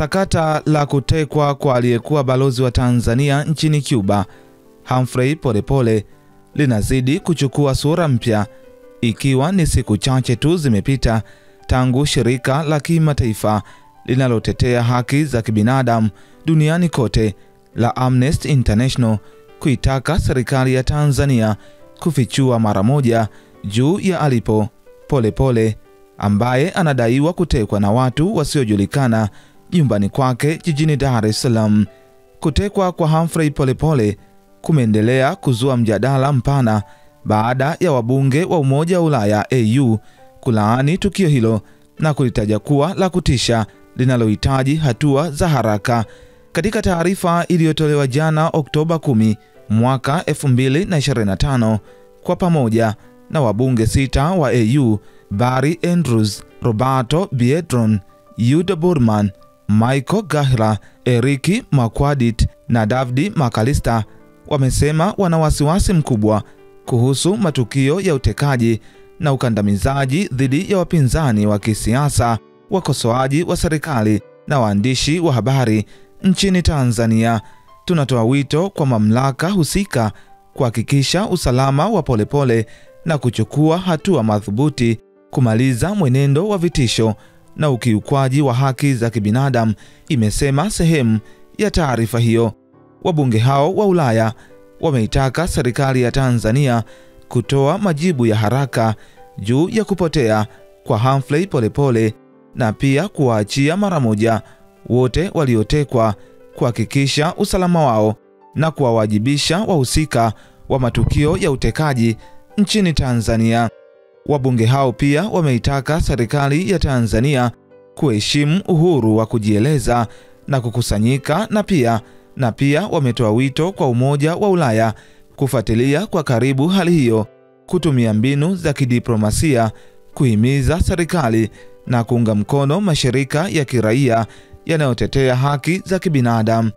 Sakata la kutekwa kwa aliyekuwa balozi wa Tanzania nchini Cuba, Humphrey Polepole, linazidi kuchukua sura mpya, ikiwa ni siku chache tu zimepita tangu shirika la kimataifa linalotetea haki za kibinadamu duniani kote la Amnesty International kuitaka serikali ya Tanzania kufichua mara moja juu ya alipo Polepole, ambaye anadaiwa kutekwa na watu wasiojulikana nyumbani kwake jijini Dar es Salaam. Kutekwa kwa Humphrey Polepole kumeendelea kuzua mjadala mpana baada ya wabunge wa Umoja wa Ulaya EU kulaani tukio hilo na kulitaja kuwa la kutisha linalohitaji hatua za haraka. Katika taarifa iliyotolewa jana Oktoba 10 mwaka 2025 kwa pamoja na wabunge 6 wa EU, Barry Andrews, Roberto Biedron, Yuda Burman, Michael Gahra, Eriki Makwadit na David Makalista, wamesema wana wasiwasi mkubwa kuhusu matukio ya utekaji na ukandamizaji dhidi ya wapinzani wa kisiasa, wakosoaji wa serikali na waandishi wa habari nchini Tanzania. Tunatoa wito kwa mamlaka husika kuhakikisha usalama wa Polepole na kuchukua hatua madhubuti kumaliza mwenendo wa vitisho na ukiukwaji wa haki za kibinadamu, imesema sehemu ya taarifa hiyo. Wabunge hao wa Ulaya wameitaka serikali ya Tanzania kutoa majibu ya haraka juu ya kupotea kwa Humphrey Polepole na pia kuwaachia mara moja wote waliotekwa, kuhakikisha usalama wao na kuwawajibisha wahusika wa matukio ya utekaji nchini Tanzania. Wabunge hao pia wameitaka serikali ya Tanzania kuheshimu uhuru wa kujieleza na kukusanyika na pia wametoa wito kwa Umoja wa Ulaya kufuatilia kwa karibu hali hiyo, kutumia mbinu za kidiplomasia kuhimiza serikali na kuunga mkono mashirika ya kiraia yanayotetea haki za kibinadamu.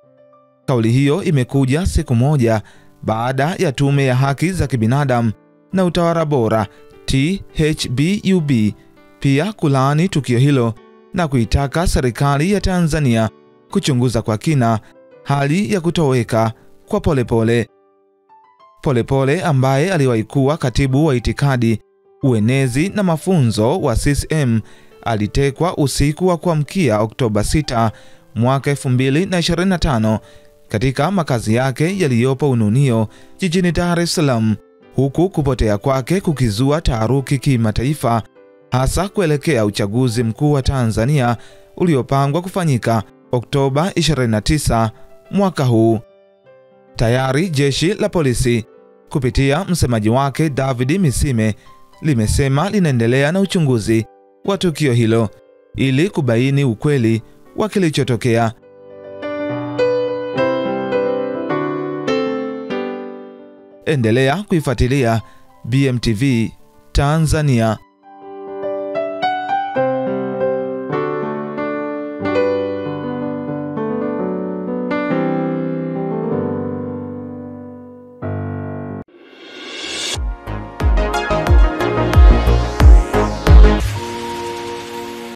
Kauli hiyo imekuja siku moja baada ya Tume ya Haki za Kibinadamu na Utawala Bora THBUB pia kulaani tukio hilo na kuitaka serikali ya Tanzania kuchunguza kwa kina hali ya kutoweka kwa Polepole. Polepole ambaye aliwahi kuwa katibu wa itikadi, uenezi na mafunzo wa CCM alitekwa usiku wa kuamkia Oktoba 6 mwaka 2025 katika makazi yake yaliyopo Ununio jijini Dar es Salaam, huku kupotea kwake kukizua taharuki kimataifa, hasa kuelekea uchaguzi mkuu wa Tanzania uliopangwa kufanyika Oktoba 29 mwaka huu. Tayari jeshi la polisi kupitia msemaji wake David Misime limesema linaendelea na uchunguzi wa tukio hilo ili kubaini ukweli wa kilichotokea. Endelea kuifuatilia BMTV Tanzania.